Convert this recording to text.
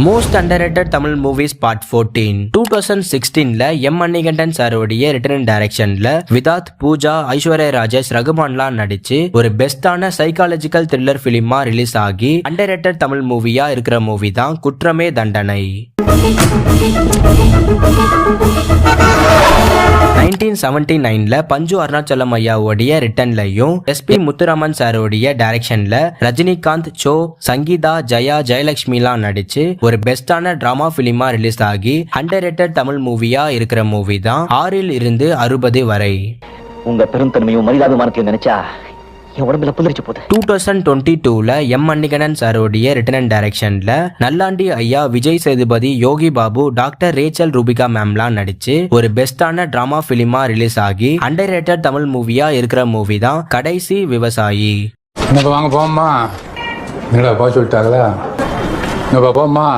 Most underrated Tamil movies part 14 2016ல மணிகண்டன் சாரோடைய written and டைரக்ஷன்ல விதாத், பூஜா, ஐஸ்வர்யா ராஜேஷ், ரகுமான்லாம் நடிச்சு ஒரு பெஸ்டான சைக்காலஜிக்கல் த்ரில்லர் பிலிமா ரிலீஸ் ஆகி அண்டர்ரேட்டட் தமிழ் மூவியா இருக்கிற மூவி தான் குற்றமே தண்டனை. 1979ல பஞ்சு அருணாச்சலம் ஐயாவுடைய ரிட்டன்லையும் எஸ்பி முத்துராமன் சாரோடைய டைரக்ஷன்ல ரஜினிகாந்த், சோ, சங்கீதா, ஜெயா, ஜெயலட்சுமிலாம் நடிச்சு ஒரு பெஸ்டான டிராமா பிலிமா ரிலீஸ் ஆகி அண்டர்ரேட்டட் தமிழ் மூவியா இருக்கிற மூவி தான் 6 இருந்து 60 வரை. உங்க பெருந்தன்மையும் மரியாதைமானத்தையும் நினைச்சா 2022ல மணிகண்டன் சாரோடைய ரிட்டன் அண்ட் டைரக்ஷன்ல நல்லாண்டி ஐயா, விஜய் சேதுபதி, யோகி பாபு, டாக்டர் ரேச்சல் ரூபிகா மேம்லாம் நடிச்சு ஒரு பெஸ்டான டிராமா பிலிமா ரிலீஸ் ஆகி அண்டர்ரேட்டட் தமிழ் மூவியா இருக்கிற மூவி தான் கடைசி விவசாயி. வாங்க போமா, சொல்லிட்டாங்களா போமா.